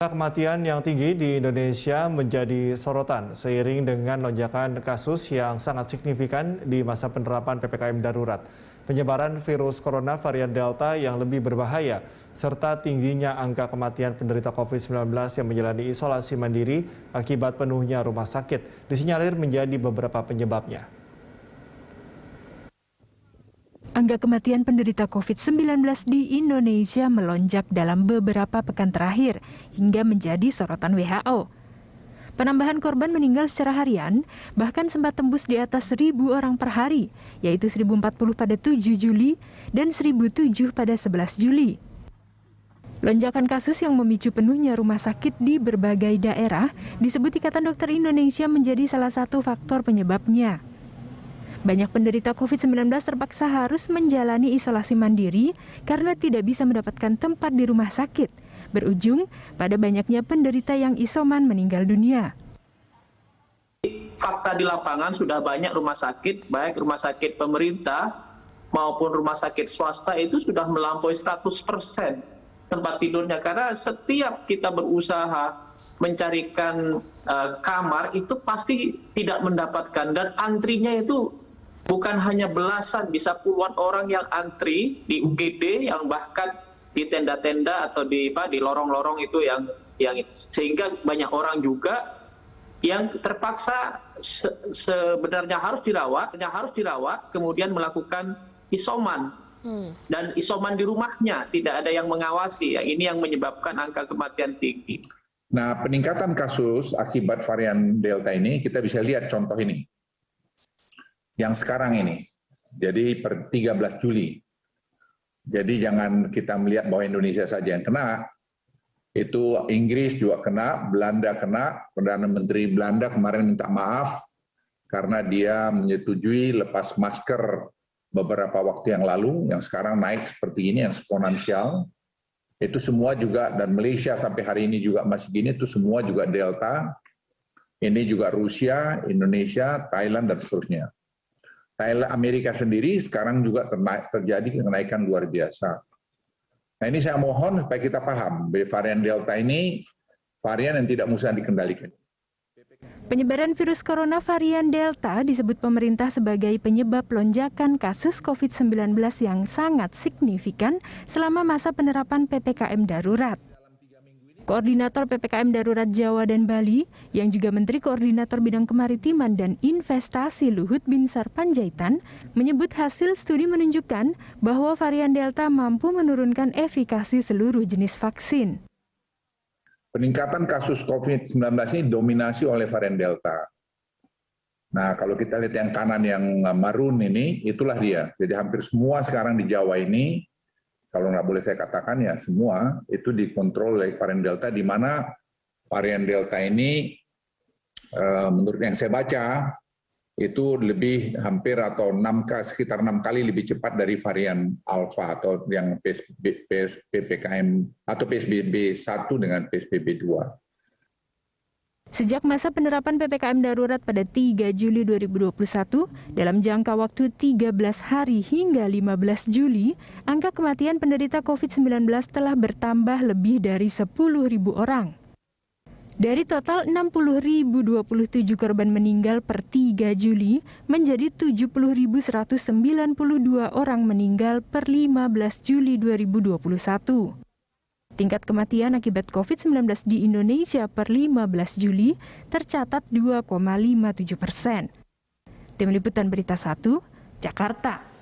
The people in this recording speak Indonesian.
Kematian yang tinggi di Indonesia menjadi sorotan seiring dengan lonjakan kasus yang sangat signifikan di masa penerapan PPKM darurat. Penyebaran virus corona varian Delta yang lebih berbahaya, serta tingginya angka kematian penderita COVID-19 yang menjalani isolasi mandiri akibat penuhnya rumah sakit, disinyalir menjadi beberapa penyebabnya. Angka kematian penderita COVID-19 di Indonesia melonjak dalam beberapa pekan terakhir hingga menjadi sorotan WHO. Penambahan korban meninggal secara harian bahkan sempat tembus di atas 1.000 orang per hari, yaitu 1.040 pada 7 Juli dan 1.007 pada 11 Juli. Lonjakan kasus yang memicu penuhnya rumah sakit di berbagai daerah disebut Ikatan Dokter Indonesia menjadi salah satu faktor penyebabnya. Banyak penderita COVID-19 terpaksa harus menjalani isolasi mandiri karena tidak bisa mendapatkan tempat di rumah sakit, berujung pada banyaknya penderita yang isoman meninggal dunia. Fakta di lapangan sudah banyak rumah sakit, baik rumah sakit pemerintah maupun rumah sakit swasta itu sudah melampaui 100% tempat tidurnya. Karena setiap kita berusaha mencarikan kamar itu pasti tidak mendapatkan, dan antrinya itu bukan hanya belasan, bisa puluhan orang yang antri di UGD, yang bahkan di tenda-tenda atau di lorong-lorong itu yang sehingga banyak orang juga yang terpaksa sebenarnya harus dirawat, kemudian melakukan isoman. Dan isoman di rumahnya, tidak ada yang mengawasi. Ini yang menyebabkan angka kematian tinggi. Nah, peningkatan kasus akibat varian Delta ini kita bisa lihat contoh ini. Yang sekarang ini, jadi per 13 Juli. Jadi jangan kita melihat bahwa Indonesia saja yang kena, itu Inggris juga kena, Belanda kena. Perdana Menteri Belanda kemarin minta maaf karena dia menyetujui lepas masker beberapa waktu yang lalu, yang sekarang naik seperti ini, yang eksponensial. Itu semua juga, dan Malaysia sampai hari ini juga masih gini, itu semua juga Delta. Ini juga Rusia, Indonesia, Thailand, dan seterusnya. Amerika sendiri sekarang juga terjadi kenaikan luar biasa. Nah, ini saya mohon supaya kita paham, varian Delta ini varian yang tidak mudah dikendalikan. Penyebaran virus corona varian Delta disebut pemerintah sebagai penyebab lonjakan kasus COVID-19 yang sangat signifikan selama masa penerapan PPKM darurat. Koordinator PPKM Darurat Jawa dan Bali, yang juga Menteri Koordinator Bidang Kemaritiman dan Investasi Luhut Binsar Panjaitan, menyebut hasil studi menunjukkan bahwa varian Delta mampu menurunkan efikasi seluruh jenis vaksin. Peningkatan kasus COVID-19 ini dominasi oleh varian Delta. Nah, kalau kita lihat yang kanan yang marun ini, itulah dia. Jadi hampir semua sekarang di Jawa ini, kalau nggak boleh saya katakan ya semua, itu dikontrol oleh varian Delta, di mana varian Delta ini menurut yang saya baca, itu lebih hampir atau sekitar 6 kali lebih cepat dari varian Alpha atau yang PPKM atau PSBB 1 dengan PSBB 2. Sejak masa penerapan PPKM darurat pada 3 Juli 2021, dalam jangka waktu 13 hari hingga 15 Juli, angka kematian penderita COVID-19 telah bertambah lebih dari 10.000 orang. Dari total 60.027 korban meninggal per 3 Juli, menjadi 70.192 orang meninggal per 15 Juli 2021. Tingkat kematian akibat COVID-19 di Indonesia per 15 Juli tercatat 2,57%. Tim Liputan Berita 1, Jakarta.